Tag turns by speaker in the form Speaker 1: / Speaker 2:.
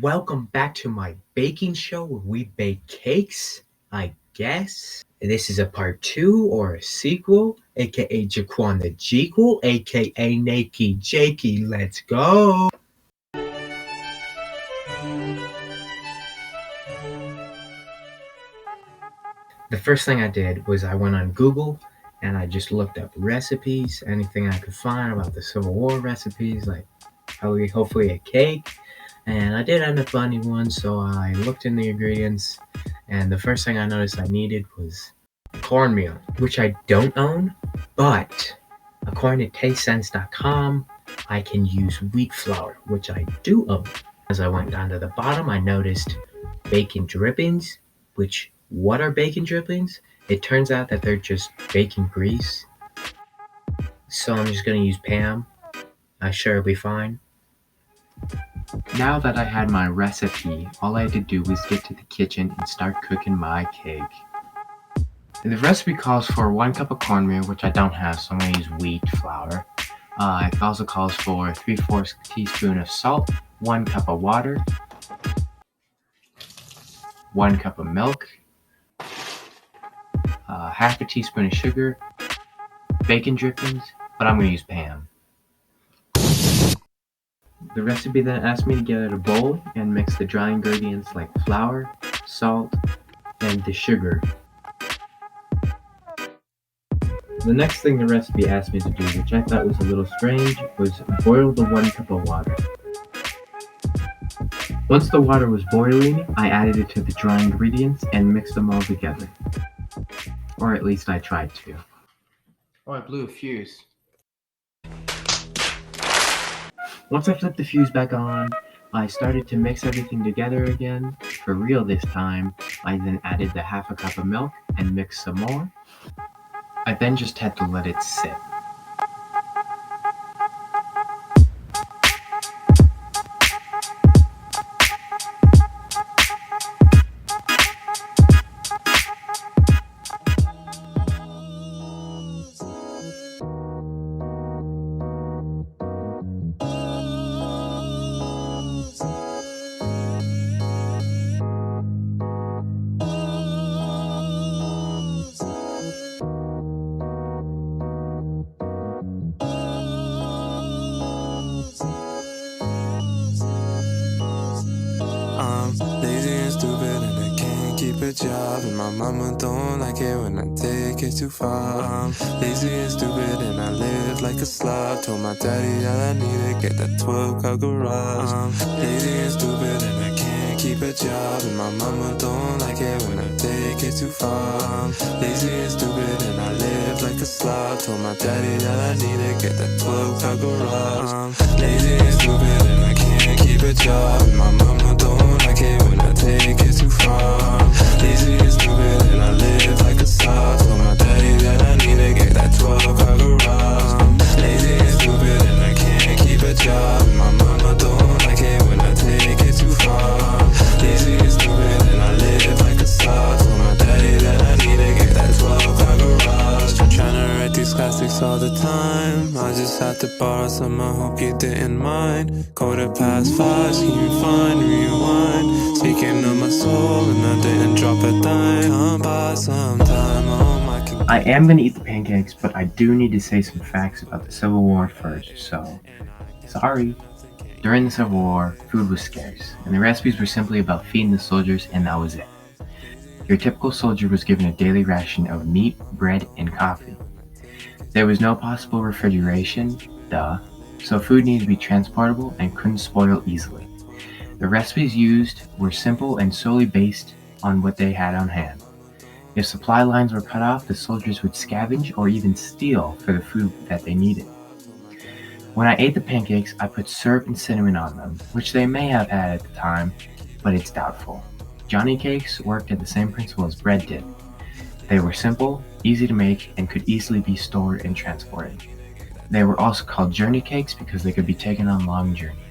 Speaker 1: Welcome back to my baking show where we bake cakes, I guess. This is a part 2 or a sequel, aka Jaquan the Jequel, aka Nakey Jakey. Let's go! The first thing I did was I went on Google and I just looked up recipes, anything I could find about the Civil War recipes, like hopefully a cake. And I did end up finding one, so I looked in the ingredients, and the first thing I noticed I needed was cornmeal, which I don't own, but according to tastesense.com, I can use wheat flour, which I do own. As I went down to the bottom, I noticed bacon drippings, which, what are bacon drippings? It turns out that they're just bacon grease. So I'm just gonna use Pam. I'm sure it'll be fine. Now that I had my recipe, all I had to do was get to the kitchen and start cooking my cake. The recipe calls for 1 cup of cornmeal, which I don't have, so I'm going to use wheat flour. It also calls for 3/4 teaspoon of salt, 1 cup of water, 1 cup of milk, half a teaspoon of sugar, bacon drippings, but I'm going to use Pam. The recipe then asked me to get out a bowl and mix the dry ingredients like flour, salt, and the sugar. The next thing the recipe asked me to do, which I thought was a little strange, was boil the 1 cup of water. Once the water was boiling, I added it to the dry ingredients and mixed them all together. Or at least I tried to. Oh, I blew a fuse. Once I flipped the fuse back on, I started to mix everything together again, for real this time. I then added the half a cup of milk and mixed some more. I then just had to let it sit.
Speaker 2: Lazy and stupid and I can't keep a job, and my mama don't like it when I take it too far. I'm lazy and stupid and I live like a slob. Told my daddy all I need to get that 12-car garage. I'm lazy and stupid and I can't keep a job, and my mama don't like it when I take it too far. I'm lazy and stupid and I live like a slob. Told my daddy all I need to get that 12-car garage. I'm lazy and stupid and I can't keep a job, and my mama don't like it when I take it too far. Lazy and stupid and I live like a slob. Told my daddy that I need to get that 12-car garage. I'm lazy and stupid and I can't keep a job, and my mama don't like it when I take it too far. Lazy and stupid and I live like a slob. Told my daddy that I need to get that 12-car garage. I'm tryna write these classics all the time. I just had to borrow some, I hope you didn't mind. 5:15, can you find, rewind? Speaking of my soul and I didn't drop a dime. Come by sometime, oh my.
Speaker 1: I am going to eat the pancakes, but I do need to say some facts about the Civil War first, so sorry. During the Civil War, food was scarce, and the recipes were simply about feeding the soldiers, and that was it. Your typical soldier was given a daily ration of meat, bread, and coffee. There was no possible refrigeration, so food needed to be transportable and couldn't spoil easily. The recipes used were simple and solely based on what they had on hand. If supply lines were cut off, the soldiers would scavenge or even steal for the food that they needed. When I ate the pancakes, I put syrup and cinnamon on them, which they may have had at the time, but it's doubtful. Johnny cakes worked at the same principle as bread did. They were simple, easy to make, and could easily be stored and transported. They were also called journey cakes because they could be taken on long journeys.